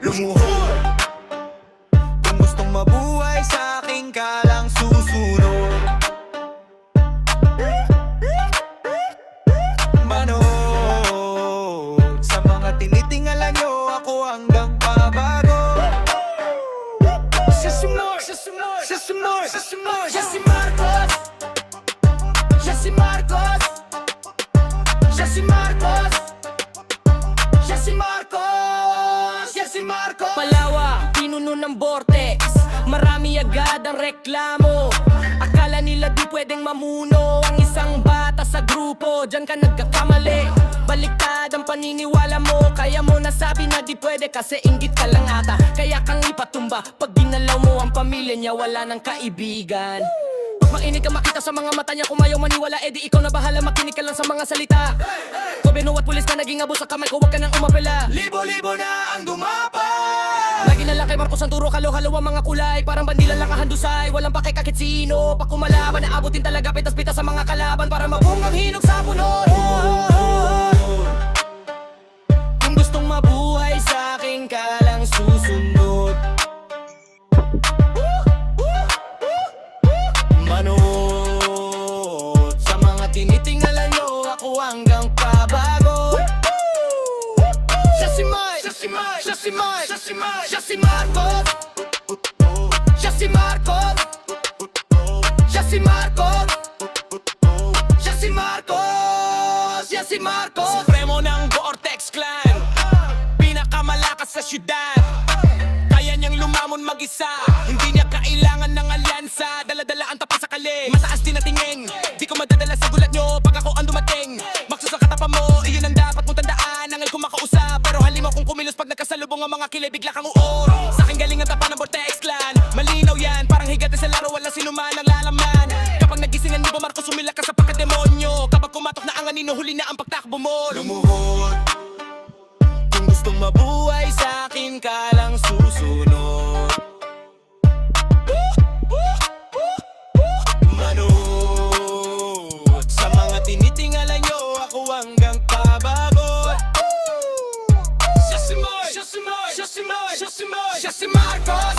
Lumuhod kung gustong mabuhay, sa akin ka lang susunod. Manood sa mga tinitingala nyo, ako hanggang pabago. Siya si Mark, siya si Mark, siya si Mark, siya si Mark, siya si Marcos, siya si Marcos, siya si Marcos, siya si Marcos, siya si Marcos. Palawa, pinuno ng vortex, marami agad ang reklamo. Akala nila di pwedeng mamuno ang isang bata sa grupo. Diyan ka nagkakamali, baliktad ang paniniwala mo. Kaya mo nasabi na di pwede kasi inggit ka lang ata. Kaya kang ipatumba pag ginalaw mo ang pamilya niya, wala ng kaibigan. Pag mainig ka makita sa mga mata niya, kung ayaw maniwala, edi ikaw na bahala, makinig ka lang sa mga salita. Gobyerno at pulis na naging abo sa kamay ko, huwag ka nang umapela. Libo-libo na ang dumapa. Lagi na lang kay Marcos ang turo, halo-halo ang mga kulay. Parang bandila lang kahandusay, walang pakikakit sino. Pag kumalaban, naabutin talaga pitas-pitas sa mga kalaban para mabungang hinog sa puno. Kung gustong mabuhay, sa akin ka lang susunod. Manood sa mga tinitingala nyo, ako hanggang pabago. Siya si Mike, siya si Mike, siya si Mike, siya si Mike, siya si Marcos, siya si Marcos, siya si Marcos, siya si Marcos, siya si Marcos. Supremo ng Vortex Clan, pinakamalakas sa syudad. Kaya niyang lumamon mag-isa, hindi niya kailangan ng alyansa. Dala-dala ang tapas sa kali, mataas din na tingin. Di ko madadala sa gulat nyo pag ako ang dumating. Maksus sa katapa mo, iyon ang dapat mong tandaan. Angal kong makausap, pero halimaw kung kumilos pag nagkasalubong ang mga kilay, bigla kang uor. Sa akin galing ang tapa ng Vortex Clan, malinaw yan, parang higat sa laro, wala sinuman ang lalaman. Kapag nagisingan mo ba Marcos, sumila ka sa pagkademonyo. Kapag kumatok na ang anino, huli na ang pagtakbo mo. Lumuhod kung gustong mabuhay, sa akin ka lang susunod. Manood sa mga tinitingala nyo, ako hanggang pabago. Siya si Mark, siya si Mark, siya si Mark, siya si Mark, siya si Marcos,